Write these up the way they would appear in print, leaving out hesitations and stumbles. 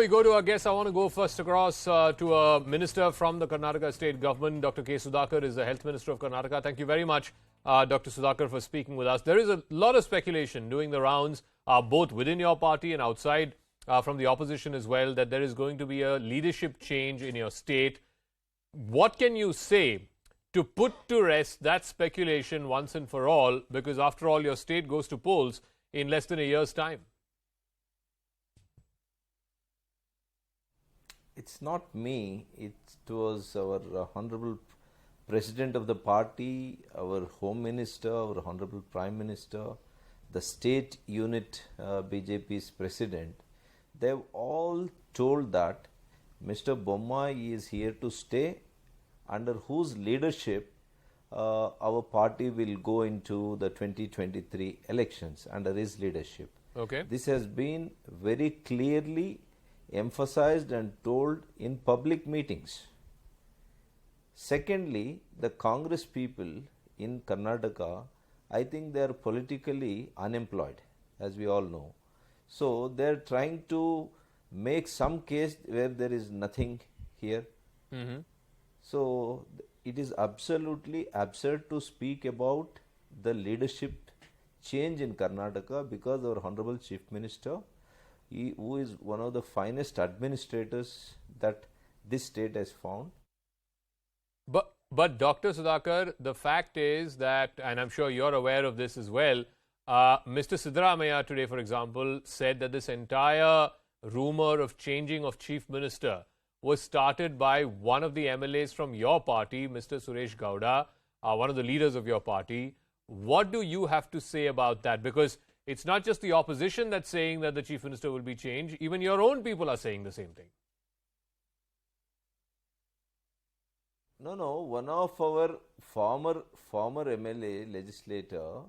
we go to our guests, I want to go first across to a minister from the Karnataka state government. Dr. K. Sudhakar is the health minister of Karnataka. Thank you very much, Dr. Sudhakar, for speaking with us. There is a lot of speculation doing the rounds, both within your party and outside from the opposition as well, that there is going to be a leadership change in your state. What can you say to put to rest that speculation once and for all? Because after all, your state goes to polls in less than a year's time. It's not me, it was our Honorable President of the party, our Home Minister, our Honorable Prime Minister, the state unit BJP's President. They've all told that Mr. Bommai is here to stay, under whose leadership our party will go into the 2023 elections under his leadership. Okay. This has been very clearly emphasized and told in public meetings. Secondly, the Congress people in Karnataka, I think they are politically unemployed, as we all know. So they are trying to make some case where there is nothing here. So it is absolutely absurd to speak about the leadership change in Karnataka, because our Honorable Chief Minister, who is one of the finest administrators that this state has found. But Dr. Sudhakar, the fact is that, and I'm sure you're aware of this as well, Mr. Siddaramaiah today, for example, said that this entire rumor of changing of Chief Minister was started by one of the MLAs from your party, Mr. Suresh Gowda, one of the leaders of your party. What do you have to say about that? Because it's not just the opposition that's saying that the Chief Minister will be changed. Even your own people are saying the same thing. No. One of our former MLA legislator,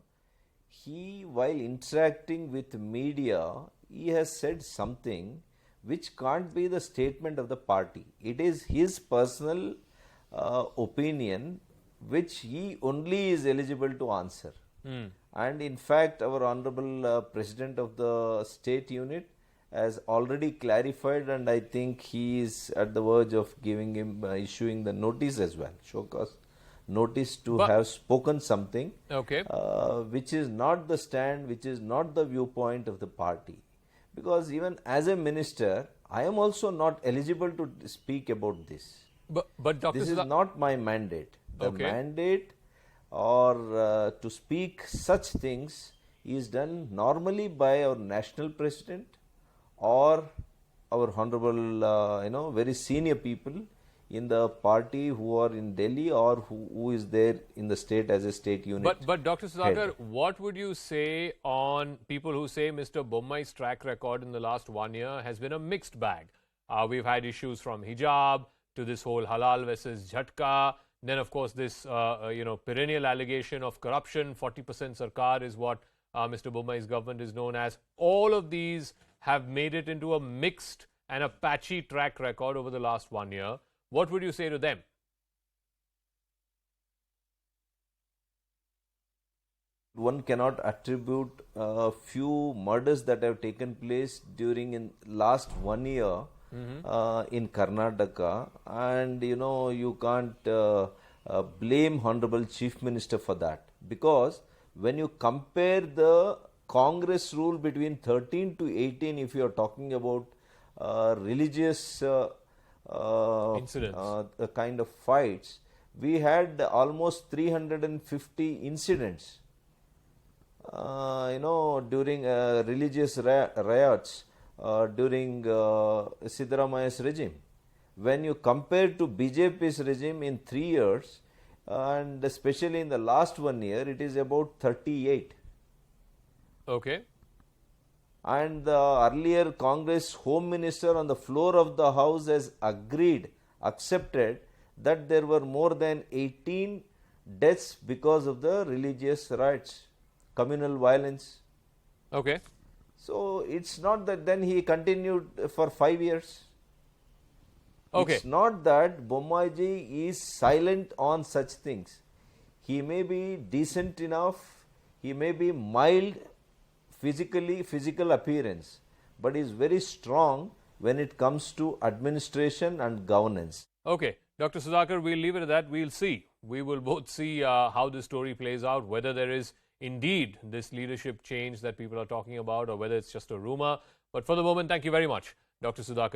he, while interacting with media, he has said something which can't be the statement of the party. It is his personal opinion, which he only is eligible to answer. And in fact, our Honorable President of the State Unit has already clarified, and I think he is at the verge of giving him, issuing the notice as well, show cause notice to have spoken something, which is not the stand, which is not the viewpoint of the party. Because even as a minister, I am also not eligible to speak about this. But Dr. This is not my mandate. The mandate or to speak such things is done normally by our national president or our honorable, very senior people in the party who are in Delhi or who is there in the state as a state unit. But Dr. Sudhakar, what would you say on people who say Mr. Bommai's track record in the last 1 year has been a mixed bag? We've had issues from hijab to this whole halal versus jhatka. Then, of course, this perennial allegation of corruption, 40% sarkar is what Mr. Bommai's government is known as. All of these have made it into a mixed and a patchy track record over the last 1 year. What would you say to them? One cannot attribute a few murders that have taken place during in last 1 year in Karnataka, and you can't blame Honorable Chief Minister for that, because when you compare the Congress rule between 13 to 18, if you are talking about religious incidents, kind of fights, we had almost 350 incidents during religious riots during Siddaramaiah's regime. When you compare to BJP's regime in 3 years, and especially in the last 1 year, it is about 38. Okay. And the earlier Congress Home Minister on the floor of the House has accepted that there were more than 18 deaths because of the religious riots, communal violence. Okay. So it's not that then he continued for 5 years. Okay. It's not that Bommai is silent on such things. He may be decent enough, he may be mild physical appearance, but is very strong when it comes to administration and governance. Okay, Dr. Sudhakar, we'll leave it at that. We'll see. We will both see how this story plays out, whether there is indeed this leadership change that people are talking about or whether it's just a rumor. But for the moment, thank you very much, Dr. Sudhakar.